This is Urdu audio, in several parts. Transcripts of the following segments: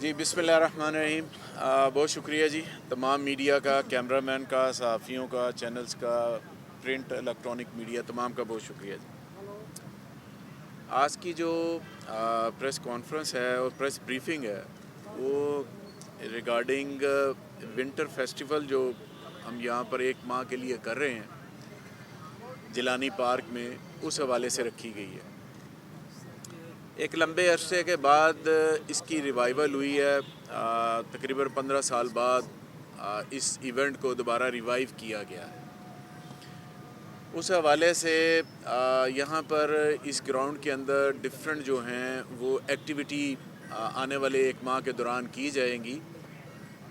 جی بسم اللہ الرحمن الرحیم۔ بہت شکریہ جی تمام میڈیا کا، کیمرہ مین کا، صحافیوں کا، چینلز کا، پرنٹ الیکٹرانک میڈیا تمام کا بہت شکریہ جی۔ آج کی جو پریس کانفرنس ہے اور پریس بریفنگ ہے وہ ریگارڈنگ ونٹر فیسٹیول جو ہم یہاں پر 1 ماہ کے لیے کر رہے ہیں جیلانی پارک میں، اس حوالے سے رکھی گئی ہے۔ ایک لمبے عرصے کے بعد اس کی ریوائیول ہوئی ہے، تقریباً 15 سال بعد اس ایونٹ کو دوبارہ ریوائیو کیا گیا ہے۔ اس حوالے سے یہاں پر اس گراؤنڈ کے اندر ڈفرینٹ جو ہیں وہ ایکٹیویٹی آنے والے 1 ماہ کے دوران کی جائیں گی،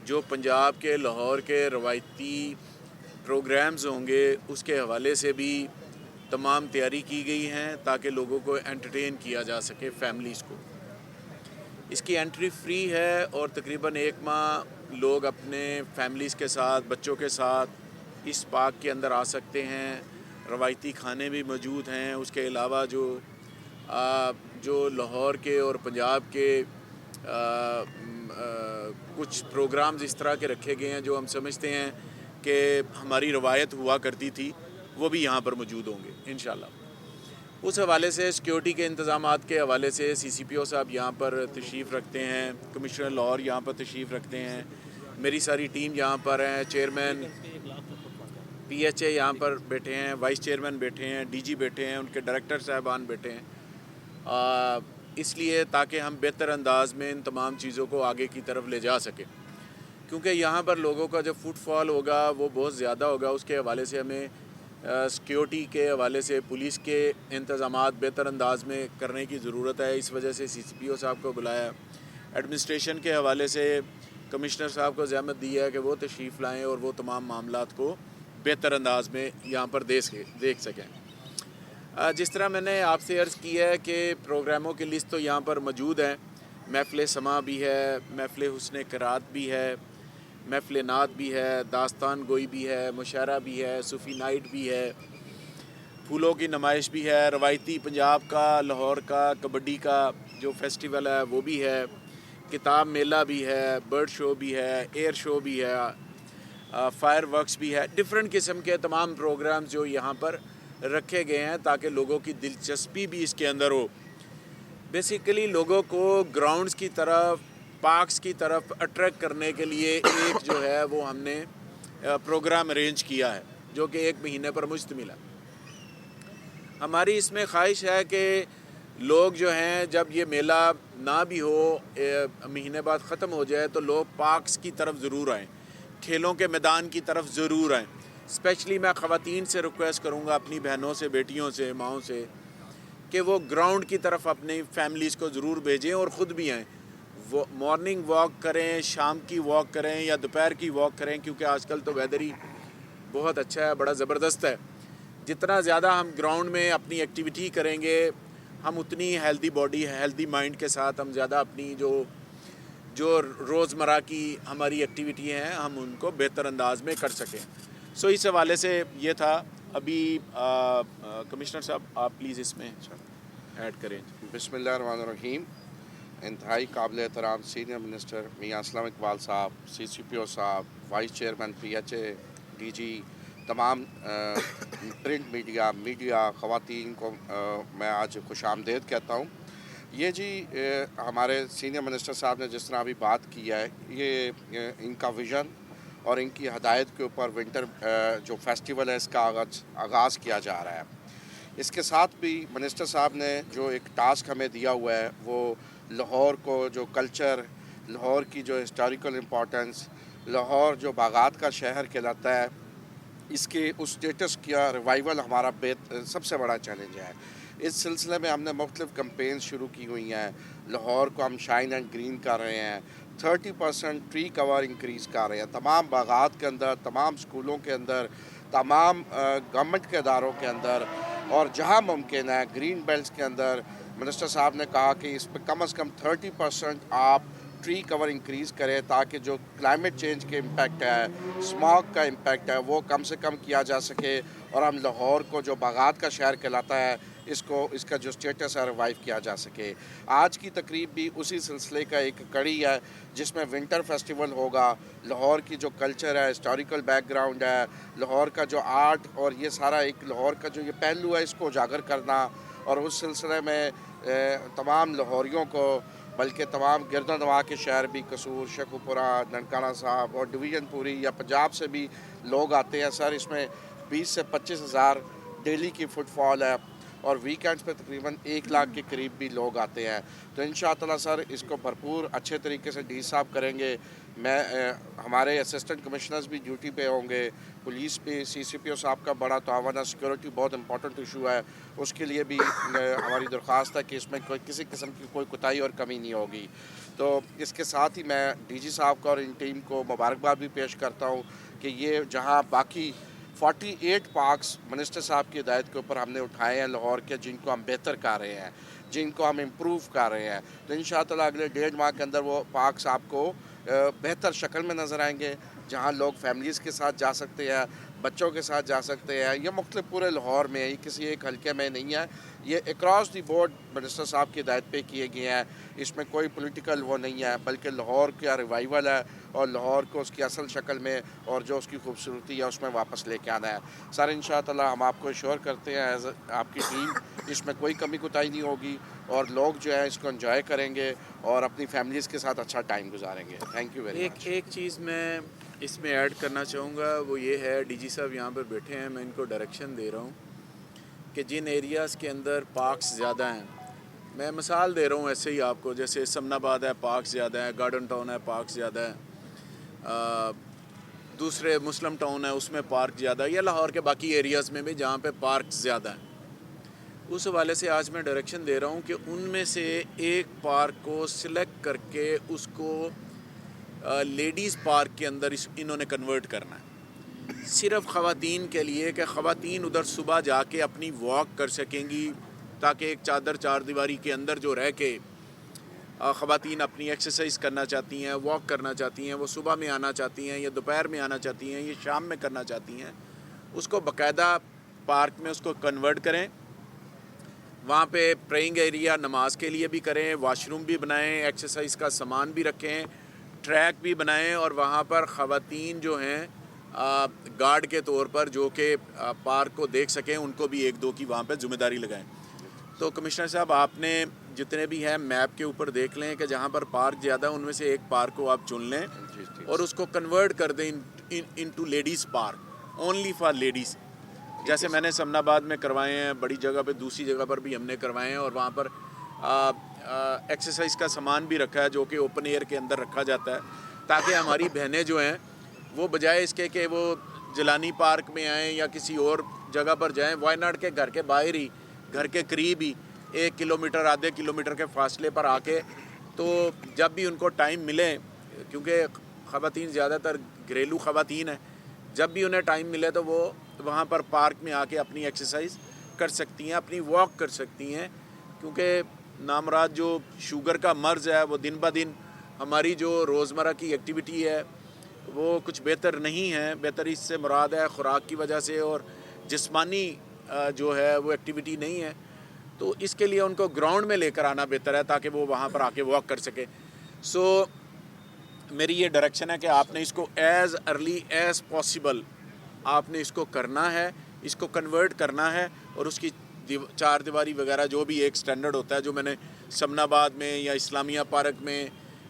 جو پنجاب کے لاہور کے روایتی پروگرامز ہوں گے اس کے حوالے سے بھی تمام تیاری کی گئی ہیں تاکہ لوگوں کو انٹرٹین کیا جا سکے، فیملیز کو۔ اس کی انٹری فری ہے اور تقریباً 1 ماہ لوگ اپنے فیملیز کے ساتھ، بچوں کے ساتھ اس پارک کے اندر آ سکتے ہیں۔ روایتی کھانے بھی موجود ہیں۔ اس کے علاوہ جو لاہور کے اور پنجاب کے کچھ پروگرامز اس طرح کے رکھے گئے ہیں جو ہم سمجھتے ہیں کہ ہماری روایت ہوا کرتی تھی، وہ بھی یہاں پر موجود ہوں گے انشاءاللہ۔ اس حوالے سے سیکیورٹی کے انتظامات کے حوالے سے سی سی پی او صاحب یہاں پر تشریف رکھتے ہیں، کمشنر لاہور یہاں پر تشریف رکھتے ہیں، میری ساری ٹیم یہاں پر ہیں، چیئرمین پی ایچ اے یہاں پر بیٹھے ہیں، وائس چیئرمین بیٹھے ہیں، ڈی جی بیٹھے ہیں، ان کے ڈائریکٹر صاحبان بیٹھے ہیں، اس لیے تاکہ ہم بہتر انداز میں ان تمام چیزوں کو آگے کی طرف لے جا سکیں، کیونکہ یہاں پر لوگوں کا جو فٹ فال ہوگا وہ بہت زیادہ ہوگا۔ اس کے حوالے سے ہمیں سیکیورٹی کے حوالے سے پولیس کے انتظامات بہتر انداز میں کرنے کی ضرورت ہے، اس وجہ سے سی سی پی او صاحب کو بلایا۔ ایڈمنسٹریشن کے حوالے سے کمشنر صاحب کو زحمت دی ہے کہ وہ تشریف لائیں اور وہ تمام معاملات کو بہتر انداز میں یہاں پر دیکھ سکیں۔ جس طرح میں نے آپ سے عرض کی ہے کہ پروگراموں کی لسٹ تو یہاں پر موجود ہے، محفل سماع بھی ہے، محفل حسن قرات بھی ہے، محفل نعت بھی ہے، داستان گوئی بھی ہے، مشاعرہ بھی ہے، صوفی نائٹ بھی ہے، پھولوں کی نمائش بھی ہے، روایتی پنجاب کا، لاہور کا کبڈی کا جو فیسٹیول ہے وہ بھی ہے، کتاب میلہ بھی ہے، برڈ شو بھی ہے، ایئر شو بھی ہے، فائر ورکس بھی ہے، ڈفرینٹ قسم کے تمام پروگرامز جو یہاں پر رکھے گئے ہیں تاکہ لوگوں کی دلچسپی بھی اس کے اندر ہو۔ بیسیکلی لوگوں کو گراؤنڈز کی طرف، پارکس کی طرف اٹریکٹ کرنے کے لیے ایک جو ہے وہ ہم نے پروگرام ارینج کیا ہے جو کہ 1 مہینے پر مشتمل ہے۔ ہماری اس میں خواہش ہے کہ لوگ جو ہیں جب یہ میلہ نہ بھی ہو، مہینے بعد ختم ہو جائے، تو لوگ پارکس کی طرف ضرور آئیں، کھیلوں کے میدان کی طرف ضرور آئیں۔ اسپیشلی میں خواتین سے ریکویسٹ کروں گا، اپنی بہنوں سے، بیٹیوں سے، ماؤں سے، کہ وہ گراؤنڈ کی طرف اپنی فیملیز کو ضرور بھیجیں اور خود بھی آئیں۔ وہ مارننگ واک کریں، شام کی واک کریں یا دوپہر کی واک کریں، کیونکہ آج کل تو ویدر ہی بہت اچھا ہے، بڑا زبردست ہے۔ جتنا زیادہ ہم گراؤنڈ میں اپنی ایکٹیویٹی کریں گے، ہم اتنی ہیلدی باڈی، ہیلدی مائنڈ کے ساتھ ہم زیادہ اپنی جو روزمرہ کی ہماری ایکٹیویٹی ہیں ہم ان کو بہتر انداز میں کر سکیں۔ سو اس حوالے سے یہ تھا۔ ابھی کمشنر صاحب آپ پلیز اس میں ایڈ کریں۔ بسم اللہ الرحمن الرحیم۔ انتہائی قابل احترام سینئر منسٹر میاں اسلم اقبال صاحب، سی سی پی او صاحب، vice chairman P H A, D G, تمام پرنٹ میڈیا خواتین کو میں آج خوش آمدید کہتا ہوں۔ یہ جی ہمارے سینئر منسٹر صاحب نے جس طرح ابھی بات کی ہے، یہ ان کا ویژن اور ان کی ہدایت کے اوپر ونٹر جو فیسٹیول ہے اس کا آغاز کیا جا رہا ہے۔ اس کے ساتھ بھی منسٹر صاحب نے جو ایک ٹاسک ہمیں دیا ہوا ہے وہ لاہور کو جو کلچر، لاہور کی جو ہسٹوریکل امپورٹنس، لاہور جو باغات کا شہر کہلاتا ہے، اس کے اس اسٹیٹس کا ریوائیول ہمارا سب سے بڑا چیلنج ہے۔ اس سلسلے میں ہم نے مختلف کمپینز شروع کی ہوئی ہیں۔ لاہور کو ہم شائن اینڈ گرین کر رہے ہیں، 30% ٹری کور انکریز کر رہے ہیں تمام باغات کے اندر، تمام اسکولوں کے اندر، تمام گورنمنٹ کے اداروں کے اندر، اور جہاں ممکن ہے گرین بیلٹس کے اندر منسٹر صاحب نے کہا کہ اس پہ کم از کم 30% آپ ٹری کور انکریز کریں تاکہ جو کلائمیٹ چینج کے امپیکٹ ہے، اسماگ کا امپیکٹ ہے، وہ کم سے کم کیا جا سکے اور ہم لاہور کو جو باغات کا شہر کہلاتا ہے اس کا جو اسٹیٹس ہے ریوائیو کیا جا سکے. آج کی تقریب بھی اسی سلسلے کا ایک کڑی ہے جس میں ونٹر فیسٹیول ہوگا. لاہور کی جو کلچر ہے, ہسٹوریکل بیک گراؤنڈ ہے, لاہور کا جو آرٹ اور یہ سارا ایک لاہور کا جو یہ پہلو ہے اس کو اجاگر کرنا, اور اس سلسلے میں تمام لاہوریوں کو بلکہ تمام گرد و نواح کے شہر بھی, قصور, شیخوپورہ, ننکانہ صاحب اور ڈویژن پوری یا پنجاب سے بھی لوگ آتے ہیں سر. اس میں 20 سے 25 ہزار ڈیلی کی فٹ فال ہے اور ویکینڈز پہ تقریباً 1 لاکھ کے قریب بھی لوگ آتے ہیں. تو انشاءاللہ سر اس کو بھرپور اچھے طریقے سے ڈی صاحب کریں گے. ہمارے اسسٹنٹ کمشنرز بھی ڈیوٹی پہ ہوں گے, پولیس بھی, سی سی پی او صاحب کا بڑا تعاون ہے. سیکورٹی بہت امپورٹنٹ ایشو ہے, اس کے لیے بھی ہماری درخواست ہے کہ اس میں کسی قسم کی کوئی کوتاہی اور کمی نہیں ہوگی. تو اس کے ساتھ ہی میں ڈی جی صاحب کو اور ان ٹیم کو مبارکباد بھی پیش کرتا ہوں کہ یہ جہاں باقی 48 پارکس منسٹر صاحب کی ہدایت کے اوپر ہم نے اٹھائے ہیں لاہور کے, جن کو ہم بہتر کر رہے ہیں, جن کو ہم امپروو کر رہے ہیں, تو انشاءاللہ اگلے 1.5 ماہ کے اندر وہ پارکس آپ کو بہتر شکل میں نظر آئیں گے, جہاں لوگ فیملیز کے ساتھ جا سکتے ہیں, بچوں کے ساتھ جا سکتے ہیں. یہ مختلف پورے لاہور میں, یہ کسی ایک حلقے میں نہیں ہے, یہ اکراس دی بورڈ منسٹر صاحب کی ہدایت پہ کیے گئے ہیں. اس میں کوئی پولیٹیکل وہ نہیں ہے, بلکہ لاہور کا ریوائیول ہے اور لاہور کو اس کی اصل شکل میں اور جو اس کی خوبصورتی ہے اس میں واپس لے کے آنا ہے. سر انشاءاللہ ہم آپ کو ایشور کرتے ہیں ایز آپ کی ٹیم اس میں کوئی کمی کوتاہی نہیں ہوگی اور لوگ جو ہے اس کو انجوائے کریں گے اور اپنی فیملیز کے ساتھ اچھا ٹائم گزاریں گے. Thank you very much. ایک چیز میں اس میں ایڈ کرنا چاہوں گا, وہ یہ ہے, ڈی جی صاحب یہاں پر بیٹھے ہیں, میں ان کو ڈائریکشن دے رہا ہوں کہ جن ایریاز کے اندر پارکس زیادہ ہیں, میں مثال دے رہا ہوں ایسے ہی آپ کو, جیسے سمن آباد ہے پارک زیادہ ہے, گارڈن ٹاؤن ہے پارک زیادہ ہے, دوسرے مسلم ٹاؤن ہے اس میں پارک زیادہ ہے, یا لاہور کے باقی ایریاز میں بھی جہاں پہ پارک زیادہ ہیں. اس حوالے سے آج میں ڈائریکشن دے رہا ہوں کہ ان میں سے ایک پارک کو سلیکٹ کر کے اس کو لیڈیز پارک کے اندر انہوں نے کنورٹ کرنا ہے, صرف خواتین کے لیے, کہ خواتین ادھر صبح جا کے اپنی واک کر سکیں گی, تاکہ ایک چار دیواری کے اندر جو رہ کے خواتین اپنی ایکسرسائز کرنا چاہتی ہیں, واک کرنا چاہتی ہیں, وہ صبح میں آنا چاہتی ہیں یا دوپہر میں آنا چاہتی ہیں یا شام میں کرنا چاہتی ہیں, اس کو باقاعدہ پارک میں اس کو کنورٹ کریں. وہاں پہ پریئنگ ایریا نماز کے لیے بھی کریں, واش روم بھی بنائیں, ایکسرسائز کا سامان بھی رکھیں, ٹریک بھی بنائیں, اور وہاں پر خواتین جو ہیں گارڈ کے طور پر جو کہ پارک کو دیکھ سکیں, ان کو بھی 1-2 کی وہاں پہ ذمہ داری لگائیں. تو کمشنر صاحب آپ نے جتنے بھی ہیں میپ کے اوپر دیکھ لیں کہ جہاں پر پارک زیادہ ان میں سے ایک پارک کو آپ چن لیں اور اس کو کنورٹ کر دیں into ladies park, only for ladies. جیسے میں نے سمن آباد میں کروائے ہیں, بڑی جگہ پہ, دوسری جگہ پر بھی ہم نے کروائے ہیں, اور وہاں پر ایکسرسائز کا سامان بھی رکھا ہے جو کہ اوپن ایئر کے اندر رکھا جاتا ہے, تاکہ ہماری بہنیں جو ہیں وہ بجائے اس کے کہ وہ جلانی پارک میں آئیں یا کسی اور جگہ پر جائیں, وائناڈ کے گھر کے باہر ہی, گھر کے قریب ہی 1 کلومیٹر آدھے کلومیٹر کے فاصلے پر آ کے, تو جب بھی ان کو ٹائم ملے, کیونکہ خواتین زیادہ تر گھریلو خواتین ہیں, جب بھی انہیں ٹائم ملے تو وہ وہاں پر پارک میں آ کے اپنی ایکسرسائز کر سکتی ہیں, اپنی واک کر سکتی ہیں. کیونکہ نامراد جو شوگر کا مرض ہے وہ دن بدن ہماری جو روزمرہ کی ایکٹیویٹی ہے وہ کچھ بہتر نہیں ہے. بہتر اس سے مراد ہے خوراک کی وجہ سے, اور جسمانی جو ہے وہ ایکٹیویٹی نہیں ہے, تو اس کے لیے ان کو گراؤنڈ میں لے کر آنا بہتر ہے تاکہ وہ وہاں پر آ کے واک کر سکے. سو میری یہ ڈائریکشن ہے کہ آپ نے اس کو ایز ارلی ایز پاسبل آپ نے اس کو کرنا ہے, اس کو کنورٹ کرنا ہے, اور اس کی 4 دیواری وغیرہ جو بھی ایک سٹینڈرڈ ہوتا ہے, جو میں نے سمن آباد میں یا اسلامیہ پارک میں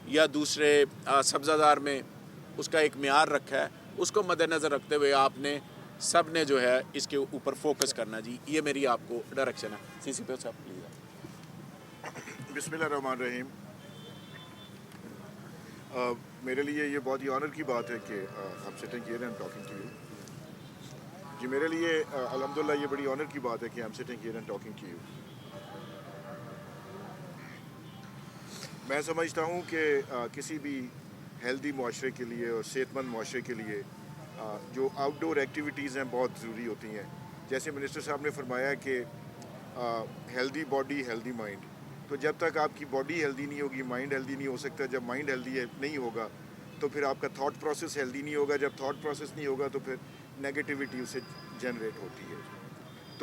یا دوسرے سبزہ زار میں اس کا ایک معیار رکھا ہے, اس کو مد نظر رکھتے ہوئے آپ نے سب نے جو ہے اس کے اوپر فوکس کرنا. جی یہ میری آپ کو ڈائریکشن ہے. سی سی پی او صاحب پلیز. بسم اللہ الرحمن الرحیم. میرے لیے یہ بہت ہی آنر کی بات ہے کہ I'm sitting here and talking to you. جی میرے لیے الحمدللہ یہ بڑی آنر کی بات ہے کہ I'm sitting here and talking to you. میں سمجھتا ہوں کہ کسی بھی ہیلدی معاشرے کے لیے اور صحت مند معاشرے کے لیے جو آؤٹ ڈور ایکٹیویٹیز ہیں بہت ضروری ہوتی ہیں. جیسے منسٹر صاحب نے فرمایا کہ ہیلدی باڈی ہیلدی مائنڈ, تو جب تک آپ کی باڈی ہیلدی نہیں ہوگی مائنڈ ہیلدی نہیں ہو سکتا. جب مائنڈ ہیلدی نہیں ہوگا تو پھر آپ کا تھاٹ پروسیس ہیلدی نہیں ہوگا. جب تھاٹ پروسیس نہیں ہوگا تو پھر نیگیٹیوٹی اسے جنریٹ ہوتی ہے.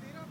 13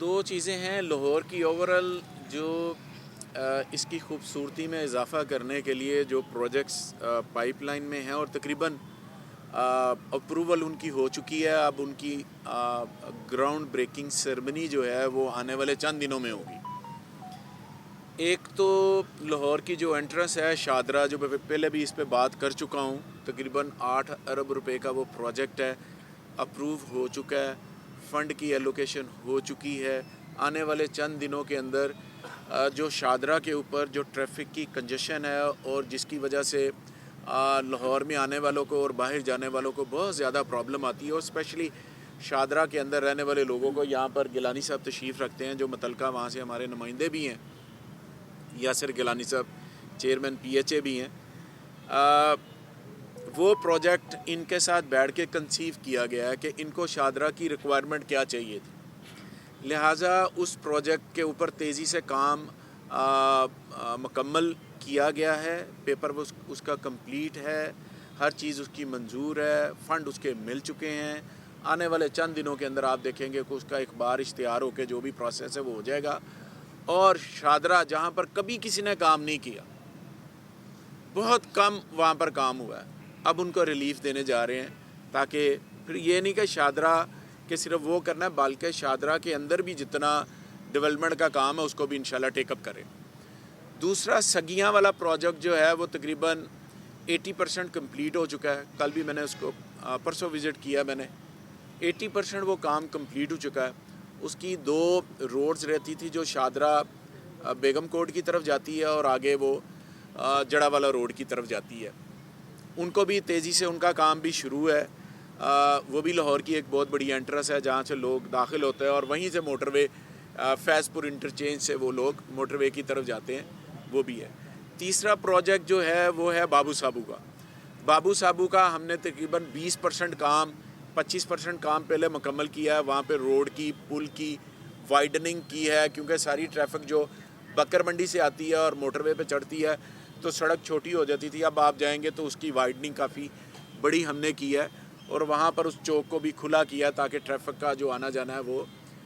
دو چیزیں ہیں. لاہور کی اوورال جو اس کی خوبصورتی میں اضافہ کرنے کے لیے جو پروجیکٹس پائپ لائن میں ہیں اور تقریباً اپروول ان کی ہو چکی ہے. اب ان کی گراؤنڈ بریکنگ سرمنی جو ہے وہ آنے والے چند دنوں میں ہوگی. ایک تو لاہور کی جو انٹرنس ہے شادرہ، جو پہلے بھی اس پہ بات کر چکا ہوں، تقریباً 8 ارب روپے کا وہ پروجیکٹ ہے، اپروو ہو چکا ہے، فنڈ کی ایلوکیشن ہو چکی ہے. آنے والے چند دنوں کے اندر جو شادرہ کے اوپر جو ٹریفک کی کنجیشن ہے اور جس کی وجہ سے لاہور میں آنے والوں کو اور باہر جانے والوں کو بہت زیادہ پرابلم آتی ہے، اور اسپیشلی شادرہ کے اندر رہنے والے لوگوں کو. یہاں پر گیلانی صاحب تشریف رکھتے ہیں جو متعلقہ وہاں سے ہمارے نمائندے بھی ہیں، یاسر گیلانی صاحب چیئرمین PHA بھی ہیں. وہ پروجیکٹ ان کے ساتھ بیٹھ کے کنسیو کیا گیا ہے کہ ان کو شادرہ کی ریکوائرمنٹ کیا چاہیے تھی، لہٰذا اس پروجیکٹ کے اوپر تیزی سے کام مکمل کیا گیا ہے. پیپر اس کا کمپلیٹ ہے، ہر چیز اس کی منظور ہے، فنڈ اس کے مل چکے ہیں. آنے والے چند دنوں کے اندر آپ دیکھیں گے کہ اس کا اخبار اشتہار ہو کے جو بھی پروسیس ہے وہ ہو جائے گا. اور شادرہ جہاں پر کبھی کسی نے کام نہیں کیا، بہت کم وہاں پر کام ہوا ہے، اب ان کو ریلیف دینے جا رہے ہیں تاکہ پھر یہ نہیں کہ شادرہ کہ صرف وہ کرنا ہے، بلکہ شادرہ کے اندر بھی جتنا ڈیولپمنٹ کا کام ہے اس کو بھی انشاءاللہ ٹیک اپ کریں. دوسرا سگیاں والا پروجیکٹ جو ہے وہ تقریباً 80% کمپلیٹ ہو چکا ہے. کل بھی میں نے اس کو پرسوں وزٹ کیا، میں نے 80% وہ کام کمپلیٹ ہو چکا ہے. اس کی 2 روڈز رہتی تھی جو شادرہ بیگم کوٹ کی طرف جاتی ہے اور آگے وہ جڑا والا روڈ کی طرف جاتی ہے. ان کو بھی تیزی سے ان کا کام بھی شروع ہے. وہ بھی لاہور کی ایک بہت بڑی انٹرنس ہے جہاں سے لوگ داخل ہوتے ہیں اور وہیں سے موٹر وے فیض پور انٹرچینج سے وہ لوگ موٹر وے کی طرف جاتے ہیں، وہ بھی ہے. تیسرا پروجیکٹ جو ہے وہ ہے بابو صابو کا. بابو صابو کا ہم نے تقریباً 20% کام 25% کام پہلے مکمل کیا ہے. وہاں پہ روڈ کی پل کی وائڈننگ کی ہے کیونکہ ساری ٹریفک جو بکر منڈی سے آتی ہے اور موٹر وے پہ چڑھتی ہے تو سڑک چھوٹی ہو جاتی تھی. اب آپ جائیں گے تو اس کی وائڈننگ کافی بڑی ہم نے کی ہے اور وہاں پر اس چوک کو بھی کھلا کیا تاکہ ٹریفک کا جو آنا جانا ہے وہ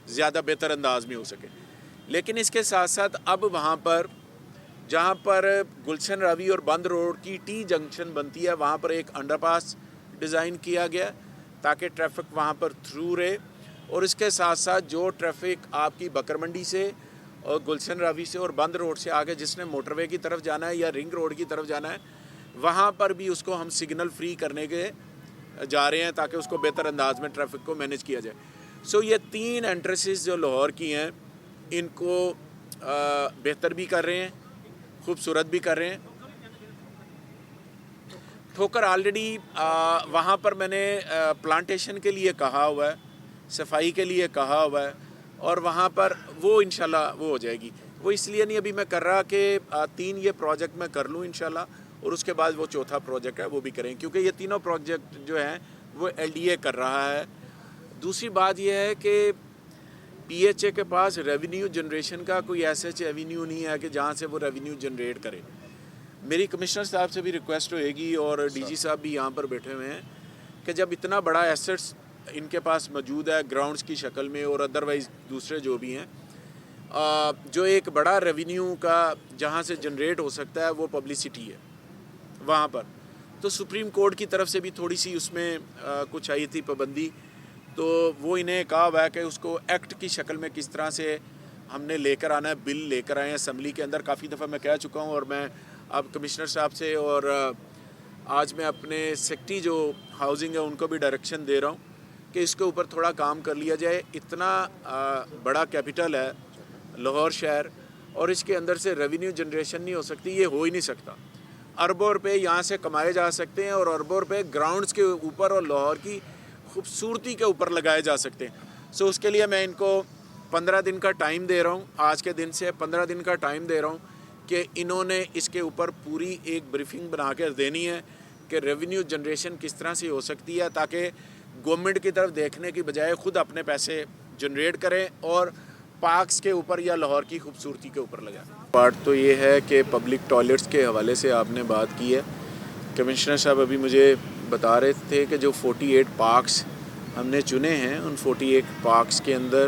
زیادہ بہتر انداز میں ہو سکے. لیکن اس کے ساتھ ساتھ اب وہاں پر جہاں پر گلشن راوی اور بند روڈ کی T جنکشن بنتی ہے وہاں پر ایک انڈر پاس ڈیزائن کیا گیا تاکہ ٹریفک وہاں پر تھرو رہے. اور اس کے ساتھ ساتھ جو ٹریفک آپ کی بکر منڈی سے اور گلشن راوی سے اور بند روڈ سے آگے جس نے موٹر وے کی طرف جانا ہے یا رنگ روڈ کی طرف جانا ہے وہاں پر بھی اس کو ہم سگنل فری کرنے کے جا رہے ہیں تاکہ اس کو بہتر انداز میں ٹریفک کو مینیج کیا جائے. یہ 3 انٹرنسز جو لاہور کی ہیں ان کو بہتر بھی کر رہے ہیں، خوبصورت بھی کر رہے ہیں. ٹھوکر آلریڈی وہاں پر میں نے پلانٹیشن کے لیے کہا ہوا ہے، صفائی کے لیے کہا ہوا ہے اور وہاں پر وہ انشاءاللہ وہ ہو جائے گی. وہ اس لیے نہیں ابھی میں کر رہا کہ 3 یہ پروجیکٹ میں کر لوں انشاءاللہ اور اس کے بعد وہ چوتھا پروجیکٹ ہے وہ بھی کریں کیونکہ یہ تینوں پروجیکٹ جو ہیں وہ LDA کر رہا ہے. دوسری بات یہ ہے کہ PHA کے پاس ریونیو جنریشن کا کوئی ایسا ایونیو نہیں ہے کہ جہاں سے وہ ریونیو جنریٹ کرے. میری کمشنر صاحب سے بھی ریکویسٹ ہوئے گی اور DG صاحب بھی یہاں پر بیٹھے ہوئے ہیں کہ جب اتنا بڑا ایسٹس ان کے پاس موجود ہے گراؤنڈز کی شکل میں اور ادروائز دوسرے جو بھی ہیں، جو ایک بڑا ریونیو کا جہاں سے جنریٹ ہو سکتا ہے وہ پبلسٹی ہے وہاں پر. تو سپریم کورٹ کی طرف سے بھی تھوڑی سی اس میں کچھ آئی تھی پابندی، تو وہ انہیں کہا ہوا ہے کہ اس کو ایکٹ کی شکل میں کس طرح سے ہم نے لے کر آنا ہے، بل لے کر آئے ہیں اسمبلی کے اندر. کافی دفعہ میں کہہ چکا ہوں اور میں اب کمشنر صاحب سے اور آج میں اپنے سیکٹری جو ہاؤسنگ ہے ان کو بھی ڈائریکشن دے رہا ہوں کہ اس کے اوپر تھوڑا کام کر لیا جائے. اتنا بڑا کیپٹل ہے لاہور شہر اور اس کے اندر سے ریونیو جنریشن نہیں ہو سکتی، یہ ہو ہی نہیں سکتا. اربوں روپے یہاں سے کمائے جا سکتے ہیں اور اربوں روپے گراؤنڈز کے اوپر اور لاہور کی خوبصورتی کے اوپر لگائے جا سکتے ہیں. اس کے لیے میں ان کو 15 دن کا ٹائم دے رہا ہوں، آج کے دن سے 15 دن کا ٹائم دے رہا ہوں کہ انہوں نے اس کے اوپر پوری ایک بریفنگ بنا کے دینی ہے کہ ریونیو جنریشن کس طرح سے ہو سکتی ہے تاکہ گورنمنٹ کی طرف دیکھنے کی بجائے خود اپنے پیسے جنریٹ کریں اور پارکس کے اوپر یا لاہور کی خوبصورتی کے اوپر لگائیں. پارٹ تو یہ ہے کہ پبلک ٹوائلٹس کے حوالے سے آپ نے بات کی ہے. کمشنر صاحب ابھی مجھے بتا رہے تھے کہ جو 48 پارکس ہم نے چنے ہیں ان 48 پارکس کے اندر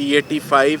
85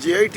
JIT